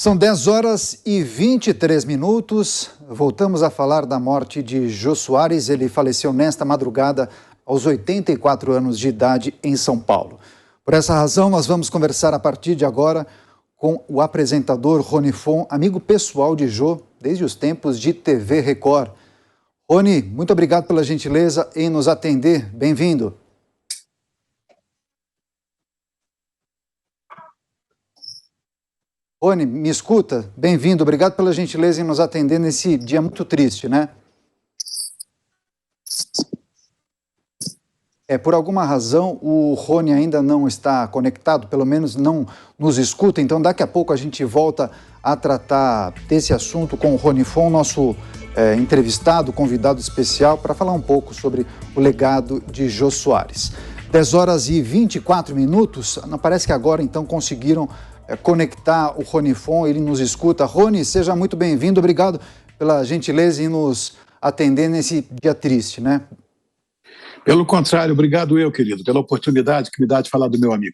São 10 horas e 23 minutos. Voltamos a falar da morte de Jô Soares. Ele faleceu nesta madrugada aos 84 anos de idade em São Paulo. Por essa razão, nós vamos conversar a partir de agora com o apresentador Rony Fon, amigo pessoal de Jô desde os tempos de TV Record. Rony, muito obrigado pela gentileza em nos atender. Bem-vindo. Rony, me escuta? Bem-vindo. Obrigado pela gentileza em nos atender nesse dia muito triste, né? Por alguma razão, o Rony ainda não está conectado, pelo menos não nos escuta, então daqui a pouco a gente volta a tratar desse assunto com o Rony Fon, nosso entrevistado, convidado especial, para falar um pouco sobre o legado de Jô Soares. 10 horas e 24 minutos, parece que agora então conseguiram conectar o Rony Fon, ele nos escuta. Rony, seja muito bem-vindo, obrigado pela gentileza em nos atender nesse dia triste, né? Pelo contrário, obrigado eu, querido, pela oportunidade que me dá de falar do meu amigo.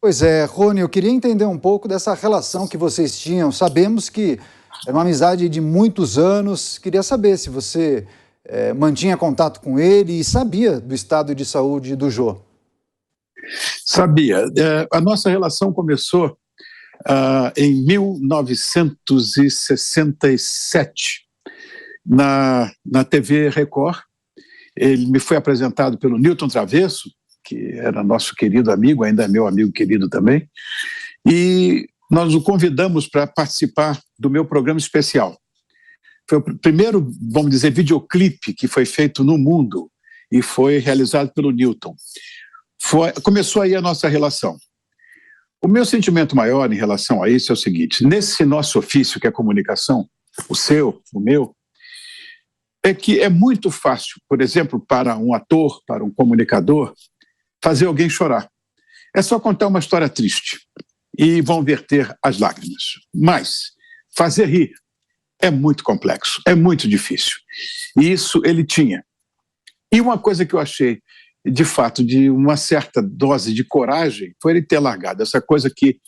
Pois é, Rony, eu queria entender um pouco dessa relação que vocês tinham. Sabemos que era uma amizade de muitos anos, queria saber se você mantinha contato com ele e sabia do estado de saúde do Jô. Sabia. A nossa relação começou em 1967, na TV Record. Ele me foi apresentado pelo Newton Travesso, que era nosso querido amigo, ainda é meu amigo querido também, e nós o convidamos para participar do meu programa especial. Foi o primeiro, vamos dizer, videoclipe que foi feito no mundo e foi realizado pelo Newton. Começou aí a nossa relação. O meu sentimento maior em relação a isso é o seguinte: nesse nosso ofício, que é a comunicação, o seu, o meu, é que é muito fácil, por exemplo, para um ator, para um comunicador, fazer alguém chorar. É só contar uma história triste e vão verter as lágrimas. Mas fazer rir é muito complexo, é muito difícil. E isso ele tinha. E uma coisa que eu achei, de fato, de uma certa dose de coragem, foi ele ter largado essa coisa que,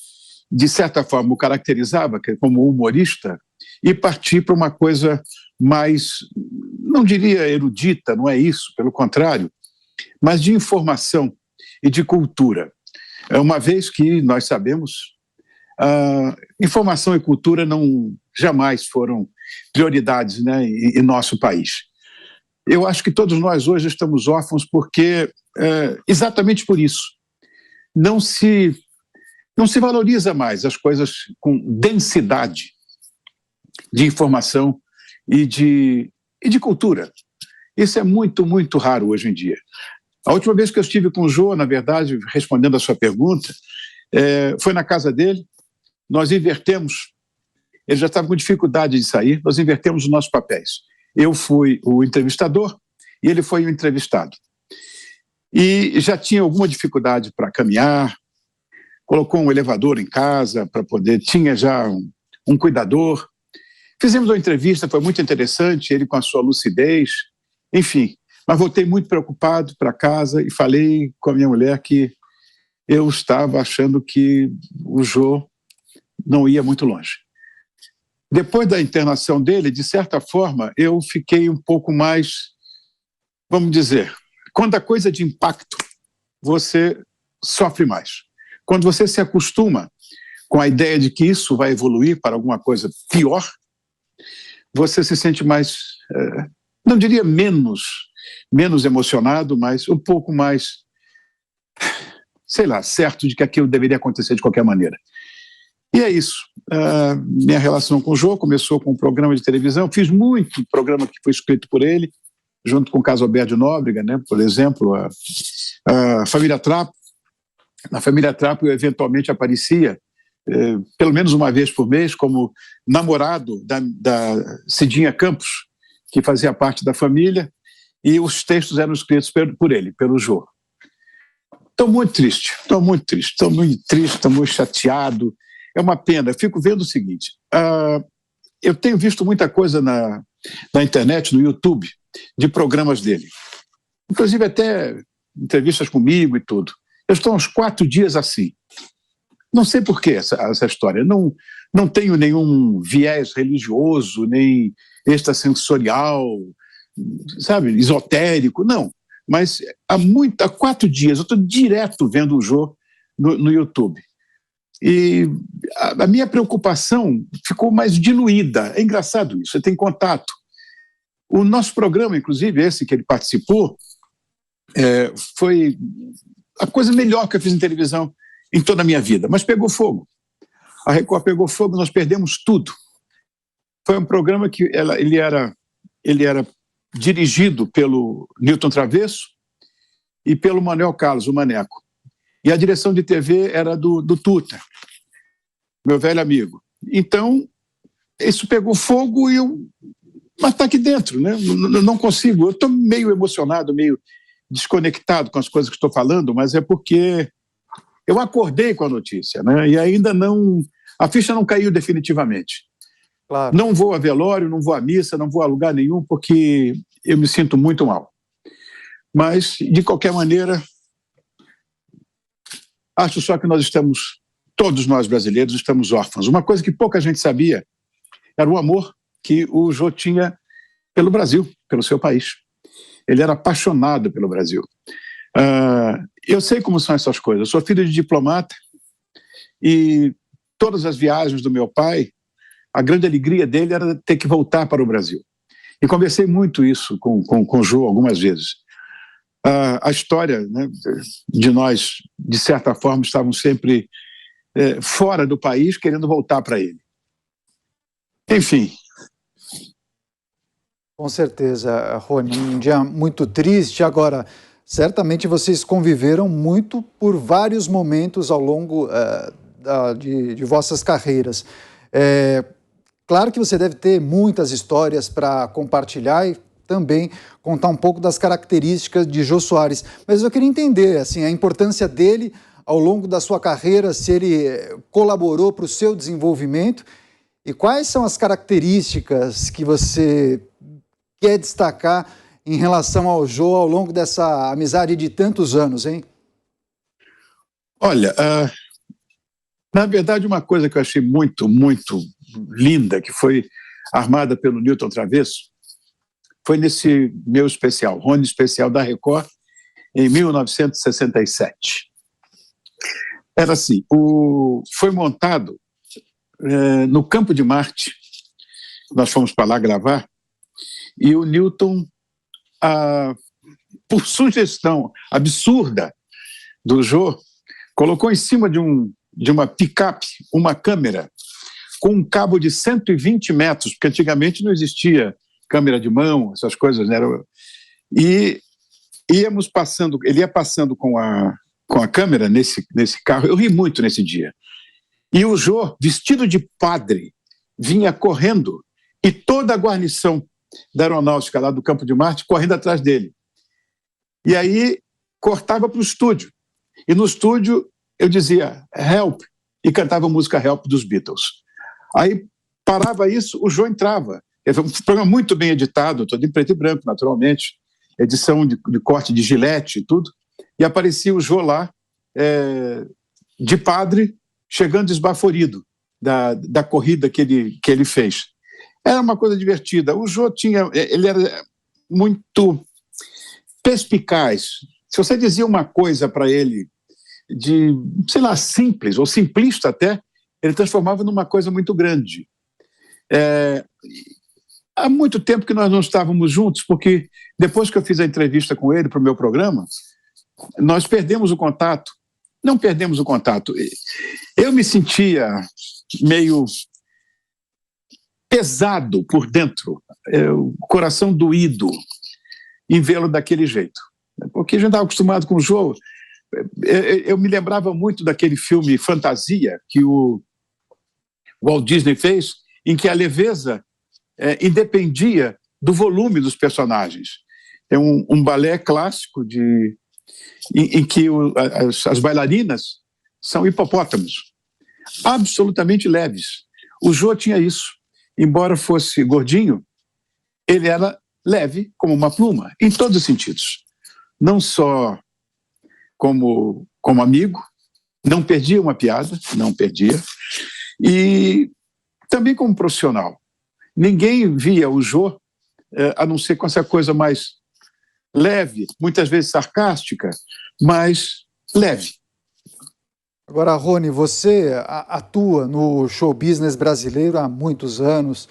de certa forma, o caracterizava como humorista e partir para uma coisa mais, não diria erudita, não é isso, pelo contrário, mas de informação e de cultura. Uma vez que nós sabemos, informação e cultura jamais foram prioridades, né, em nosso país. Eu acho que todos nós hoje estamos órfãos porque, exatamente por isso, não se valoriza mais as coisas com densidade de informação e de cultura. Isso é muito, muito raro hoje em dia. A última vez que eu estive com o Jô, na verdade, respondendo a sua pergunta, foi na casa dele. Nós invertemos, ele já estava com dificuldade de sair, nós invertemos os nossos papéis. Eu fui o entrevistador e ele foi o entrevistado. E já tinha alguma dificuldade para caminhar, colocou um elevador em casa para poder, tinha já um cuidador. Fizemos uma entrevista, foi muito interessante, ele com a sua lucidez, enfim. Mas voltei muito preocupado para casa e falei com a minha mulher que eu estava achando que o Jô não ia muito longe. Depois da internação dele, de certa forma, eu fiquei um pouco mais, vamos dizer, quando a coisa de impacto, você sofre mais. Quando você se acostuma com a ideia de que isso vai evoluir para alguma coisa pior, você se sente mais, não diria menos emocionado, mas um pouco mais, sei lá, certo de que aquilo deveria acontecer de qualquer maneira. E é isso. Minha relação com o Jô começou com um programa de televisão. Fiz muito programa que foi escrito por ele, junto com o Casalberto de Nóbrega, né? Por exemplo, a Família Trapo. Na Família Trapo eu eventualmente aparecia, pelo menos uma vez por mês, como namorado da Cidinha Campos, que fazia parte da família, e os textos eram escritos por ele, pelo Jô. Estou muito triste, estou muito chateado. É uma pena. Eu fico vendo o seguinte, eu tenho visto muita coisa na internet, no YouTube, de programas dele. Inclusive até entrevistas comigo e tudo. Eu estou há uns 4 dias assim. Não sei por que essa história. Não tenho nenhum viés religioso, nem extrasensorial, sabe, esotérico, não. Mas há 4 dias eu estou direto vendo o Jô no YouTube. E a minha preocupação ficou mais diluída. É engraçado isso, você tem contato. O nosso programa, inclusive, esse que ele participou, foi a coisa melhor que eu fiz em televisão em toda a minha vida, mas pegou fogo. A Record pegou fogo, nós perdemos tudo. Foi um programa que ele era dirigido pelo Newton Travesso e pelo Manuel Carlos, o Maneco. E a direção de TV era do Tuta, meu velho amigo. Então, isso pegou fogo e mas está aqui dentro, né? Não consigo. Eu estou meio emocionado, meio desconectado com as coisas que estou falando, mas é porque eu acordei com a notícia, né? E ainda não... A ficha não caiu definitivamente. Claro. Não vou a velório, não vou à missa, não vou a lugar nenhum, porque eu me sinto muito mal. Mas, de qualquer maneira, acho só que todos nós brasileiros estamos órfãos. Uma coisa que pouca gente sabia era o amor que o Jô tinha pelo Brasil, pelo seu país. Ele era apaixonado pelo Brasil. Eu sei como são essas coisas. Eu sou filho de diplomata e todas as viagens do meu pai, a grande alegria dele era ter que voltar para o Brasil. E conversei muito isso com o Jô algumas vezes. A história, né, de nós, de certa forma, estávamos sempre fora do país, querendo voltar para ele. Enfim. Com certeza, Rony, um dia muito triste. Agora, certamente vocês conviveram muito por vários momentos ao longo de vossas carreiras. Claro que você deve ter muitas histórias para compartilhar e também contar um pouco das características de Jô Soares. Mas eu queria entender assim, a importância dele ao longo da sua carreira, se ele colaborou para o seu desenvolvimento e quais são as características que você quer destacar em relação ao Jô ao longo dessa amizade de tantos anos, hein? Olha, na verdade, uma coisa que eu achei muito, muito linda, que foi armada pelo Newton Travesso, foi nesse meu especial, Rony Especial da Record, em 1967. Era assim, foi montado no Campo de Marte, nós fomos para lá gravar, e o Newton, por sugestão absurda do Jô, colocou em cima de uma picape uma câmera com um cabo de 120 metros, porque antigamente não existia câmera de mão, essas coisas, né? E ele ia passando com a câmera nesse carro. Eu ri muito nesse dia. E o Jô, vestido de padre, vinha correndo e toda a guarnição da aeronáutica lá do Campo de Marte correndo atrás dele. E aí cortava para o estúdio. E no estúdio eu dizia Help e cantava a música Help dos Beatles. Aí parava isso, o Jô entrava. Foi um programa muito bem editado, todo em preto e branco, naturalmente, edição de corte de gilete e tudo. E aparecia o Jô lá, de padre, chegando esbaforido da corrida que ele fez. Era uma coisa divertida. O Jô ele era muito perspicaz. Se você dizia uma coisa para ele de, sei lá, simples, ou simplista até, ele transformava numa coisa muito grande. Há muito tempo que nós não estávamos juntos, porque depois que eu fiz a entrevista com ele para o meu programa, nós perdemos o contato. Não perdemos o contato. Eu me sentia meio pesado por dentro, o coração doído em vê-lo daquele jeito. Porque a gente estava acostumado com o Jô. Eu me lembrava muito daquele filme Fantasia que o Walt Disney fez, em que a leveza independia do volume dos personagens. É um balé clássico em que as bailarinas são hipopótamos, absolutamente leves. O Jô tinha isso. Embora fosse gordinho, ele era leve como uma pluma, em todos os sentidos. Não só como amigo, Não perdia uma piada, não perdia. E também como profissional. Ninguém via o Jô, a não ser com essa coisa mais leve, muitas vezes sarcástica, mas leve. Agora, Rony, você atua no show business brasileiro há muitos anos,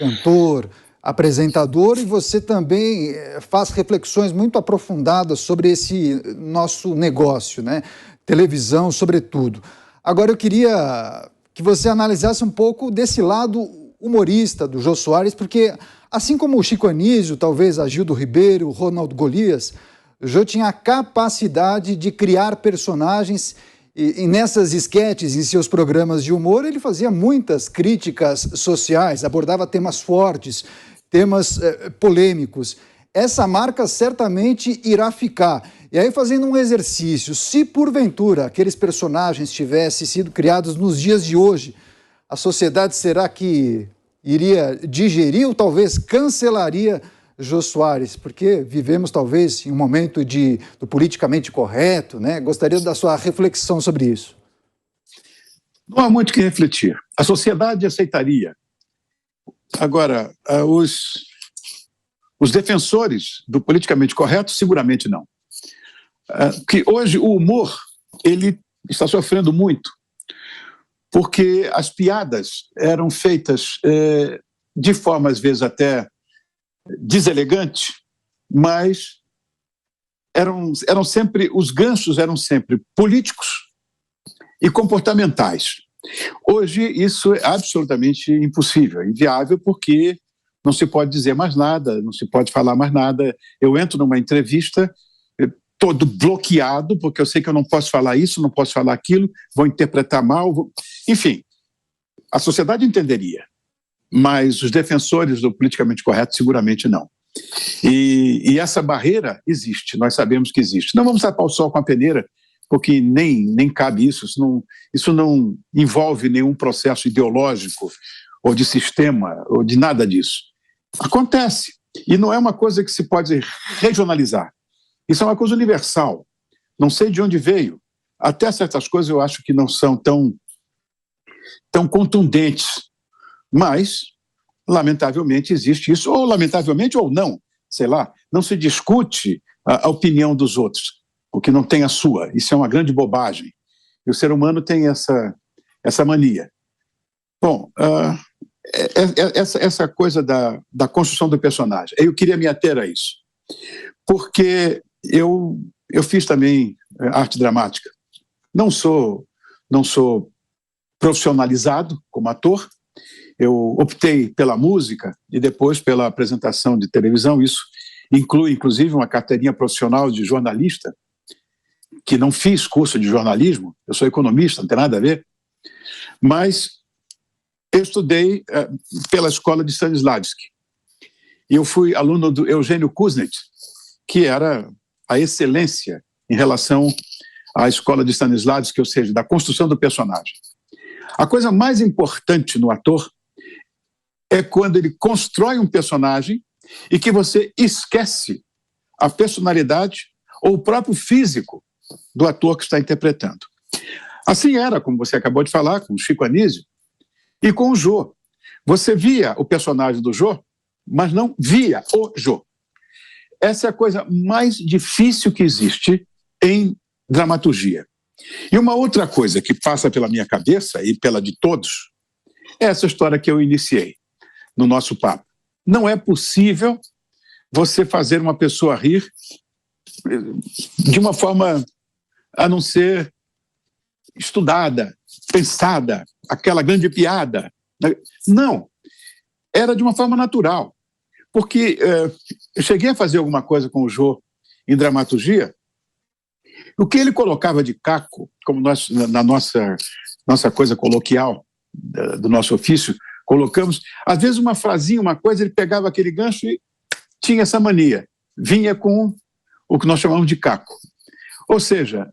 cantor, apresentador, e você também faz reflexões muito aprofundadas sobre esse nosso negócio, né? Televisão, sobretudo. Agora, eu queria que você analisasse um pouco desse lado humorista do Jô Soares, porque, assim como o Chico Anísio, talvez a Gildo Ribeiro, o Ronaldo Golias, o Jô tinha a capacidade de criar personagens. E nessas esquetes, em seus programas de humor, ele fazia muitas críticas sociais, abordava temas fortes, temas polêmicos. Essa marca certamente irá ficar. E aí, fazendo um exercício, se porventura aqueles personagens tivessem sido criados nos dias de hoje, a sociedade será que iria digerir ou talvez cancelaria Jô Soares? Porque vivemos talvez em um momento do politicamente correto, né? Gostaria da sua reflexão sobre isso. Não há muito o que refletir. A sociedade aceitaria. Agora, os defensores do politicamente correto, seguramente não. Que hoje o humor ele está sofrendo muito, porque as piadas eram feitas de forma, às vezes, até deselegante, mas eram sempre, os ganchos eram sempre políticos e comportamentais. Hoje isso é absolutamente impossível, inviável, porque não se pode dizer mais nada, não se pode falar mais nada. Eu entro numa entrevista todo bloqueado, porque eu sei que eu não posso falar isso, não posso falar aquilo, vou interpretar mal, enfim, a sociedade entenderia, mas os defensores do politicamente correto seguramente não. E essa barreira existe, nós sabemos que existe. Não vamos tapar o sol com a peneira, porque nem cabe isso, isso não envolve nenhum processo ideológico ou de sistema, ou de nada disso. Acontece, e não é uma coisa que se pode regionalizar. Isso é uma coisa universal. Não sei de onde veio. Até certas coisas eu acho que não são tão contundentes. Mas, lamentavelmente, existe isso. Ou lamentavelmente ou não. Sei lá, não se discute a opinião dos outros, porque não tem a sua. Isso é uma grande bobagem. E o ser humano tem essa mania. Bom, essa coisa da construção do personagem, eu queria me ater a isso. Porque eu fiz também arte dramática. Não sou profissionalizado como ator. Eu optei pela música e depois pela apresentação de televisão. Isso inclui, inclusive, uma carteirinha profissional de jornalista, que não fiz curso de jornalismo. Eu sou economista, não tem nada a ver. Mas eu estudei pela escola de Stanislavski. E eu fui aluno do Eugênio Kuznet, que era a excelência em relação à escola de Stanislavski, ou seja, da construção do personagem. A coisa mais importante no ator é quando ele constrói um personagem e que você esquece a personalidade ou o próprio físico do ator que está interpretando. Assim era, como você acabou de falar, com o Chico Anísio e com o Jô. Você via o personagem do Jô, mas não via o Jô. Essa é a coisa mais difícil que existe em dramaturgia. E uma outra coisa que passa pela minha cabeça e pela de todos é essa história que eu iniciei no nosso papo. Não é possível você fazer uma pessoa rir de uma forma a não ser estudada, pensada, aquela grande piada. Não, era de uma forma natural. Porque eu cheguei a fazer alguma coisa com o Jô em dramaturgia, o que ele colocava de caco, como nós, na nossa coisa coloquial do nosso ofício, colocamos, às vezes uma frasinha, uma coisa, ele pegava aquele gancho e tinha essa mania, vinha com o que nós chamamos de caco. Ou seja,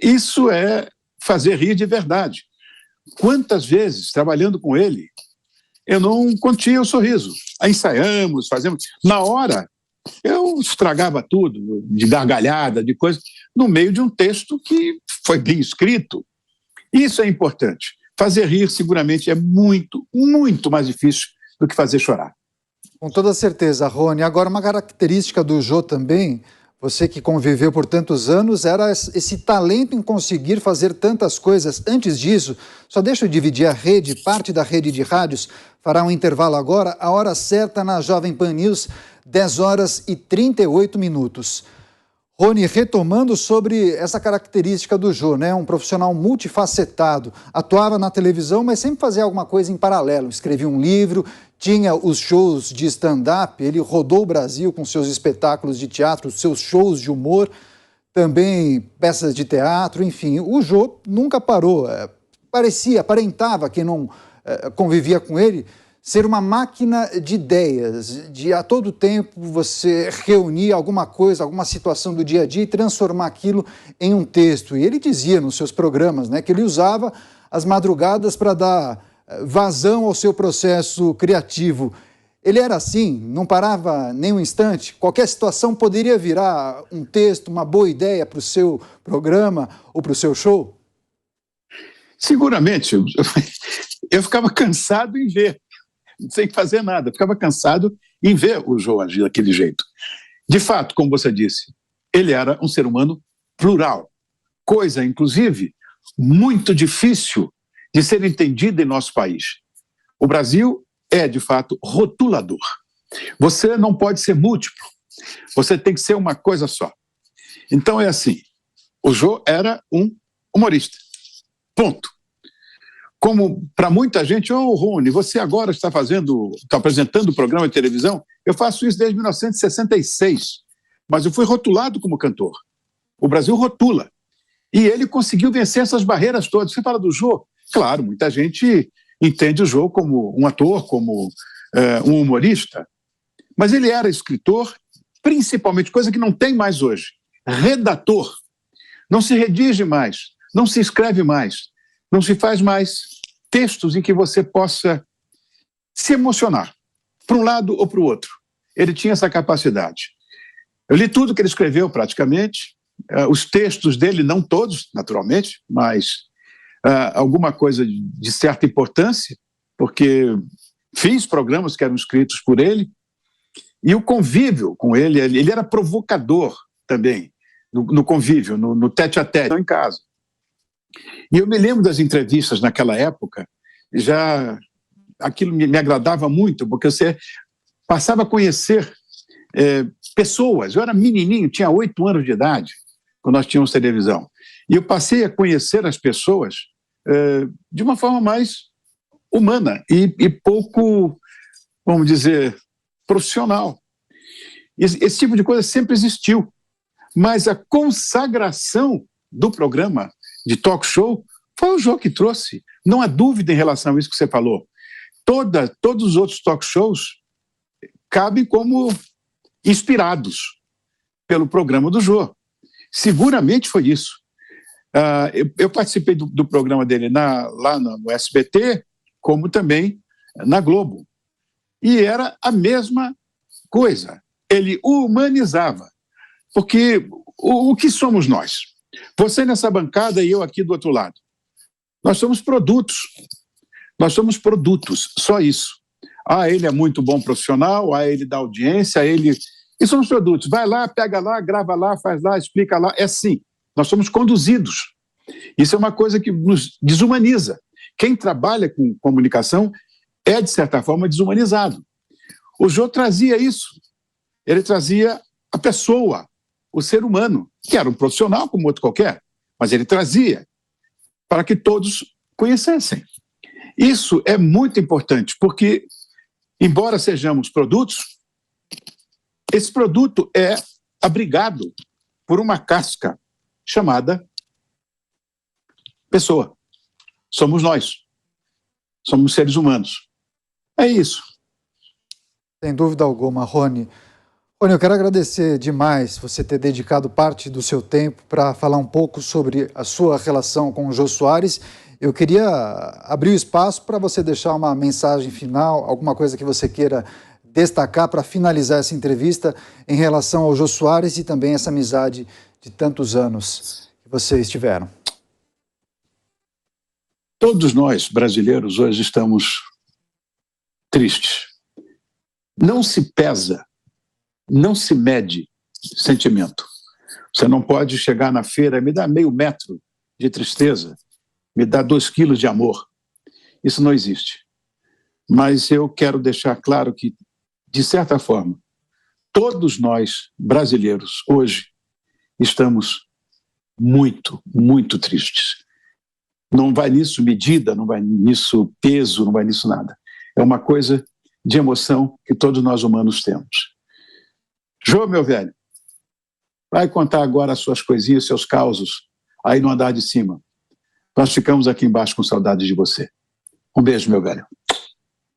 isso é fazer rir de verdade. Quantas vezes, trabalhando com ele, eu não contia o sorriso. Aí ensaiamos, fazemos. Na hora, eu estragava tudo, de gargalhada, de coisa, no meio de um texto que foi bem escrito, Isso é importante. Fazer rir, seguramente, é muito, muito mais difícil do que fazer chorar. Com toda certeza, Rony. Agora, uma característica do Jô também, você que conviveu por tantos anos, era esse talento em conseguir fazer tantas coisas. Antes disso, só deixa eu dividir a rede, parte da rede de rádios, fará um intervalo agora, a hora certa na Jovem Pan News, 10 horas e 38 minutos. Rony, retomando sobre essa característica do Jô, né? Um profissional multifacetado, atuava na televisão, mas sempre fazia alguma coisa em paralelo. Escrevia um livro, tinha os shows de stand-up, ele rodou o Brasil com seus espetáculos de teatro, seus shows de humor, também peças de teatro, enfim. O Jô nunca parou, aparentava, quem não convivia com ele, ser uma máquina de ideias, de a todo tempo você reunir alguma coisa, alguma situação do dia a dia e transformar aquilo em um texto. E ele dizia nos seus programas, né, que ele usava as madrugadas para dar vazão ao seu processo criativo. Ele era assim, não parava nem um instante. Qualquer situação poderia virar um texto, uma boa ideia para o seu programa ou para o seu show? Seguramente. Eu ficava cansado em ver, sem fazer nada. Eu ficava cansado em ver o Jô agir daquele jeito. De fato, como você disse, ele era um ser humano plural. Coisa, inclusive, muito difícil de ser entendida em nosso país. O Brasil é, de fato, rotulador. Você não pode ser múltiplo. Você tem que ser uma coisa só. Então é assim, o Jô era um humorista. Ponto. Como para muita gente, Rony, você agora está apresentando o programa de televisão? Eu faço isso desde 1966, mas eu fui rotulado como cantor. O Brasil rotula. E ele conseguiu vencer essas barreiras todas. Você fala do Jô? Claro, muita gente entende o Jô como um ator, como um humorista, mas ele era escritor, principalmente, coisa que não tem mais hoje, redator. Não se redige mais, não se escreve mais, não se faz mais textos em que você possa se emocionar, para um lado ou para o outro. Ele tinha essa capacidade. Eu li tudo que ele escreveu, praticamente, os textos dele, não todos, naturalmente, mas alguma coisa de certa importância, porque fiz programas que eram escritos por ele, e o convívio com ele era provocador também, no convívio, no tete-a-tete, não em casa. E eu me lembro das entrevistas naquela época, já aquilo me agradava muito, porque você passava a conhecer pessoas. Eu era menininho, tinha 8 anos de idade, quando nós tínhamos televisão. E eu passei a conhecer as pessoas de uma forma mais humana e pouco, vamos dizer, profissional. Esse tipo de coisa sempre existiu, mas a consagração do programa de talk show foi o Jô que trouxe. Não há dúvida em relação a isso que você falou. Todos os outros talk shows cabem como inspirados pelo programa do Jô. Seguramente foi isso. Eu participei do programa dele lá no SBT, como também na Globo. E era a mesma coisa. Ele humanizava. Porque o que somos nós? Você nessa bancada e eu aqui do outro lado. Nós somos produtos. Nós somos produtos, só isso. Ele é muito bom profissional, ele dá audiência, ele... E somos produtos. Vai lá, pega lá, grava lá, faz lá, explica lá. É assim. Nós somos conduzidos. Isso é uma coisa que nos desumaniza. Quem trabalha com comunicação é, de certa forma, desumanizado. O Jô trazia isso. Ele trazia a pessoa, o ser humano, que era um profissional como outro qualquer, mas ele trazia para que todos conhecessem. Isso é muito importante, porque, embora sejamos produtos, esse produto é abrigado por uma casca chamada pessoa. Somos nós. Somos seres humanos. É isso. Sem dúvida alguma, Rony. Rony, eu quero agradecer demais você ter dedicado parte do seu tempo para falar um pouco sobre a sua relação com o Jô Soares. Eu queria abrir o espaço para você deixar uma mensagem final, alguma coisa que você queira destacar para finalizar essa entrevista em relação ao Jô Soares e também essa amizade de tantos anos que vocês tiveram. Todos nós, brasileiros, hoje estamos tristes. Não se pesa, não se mede sentimento. Você não pode chegar na feira e me dar meio metro de tristeza, me dá 2 quilos de amor. Isso não existe. Mas eu quero deixar claro que, de certa forma, todos nós, brasileiros, hoje, estamos muito, muito tristes. Não vai nisso medida, não vai nisso peso, não vai nisso nada. É uma coisa de emoção que todos nós humanos temos. Jô, meu velho, vai contar agora as suas coisinhas, seus causos, aí no andar de cima. Nós ficamos aqui embaixo com saudade de você. Um beijo, meu velho.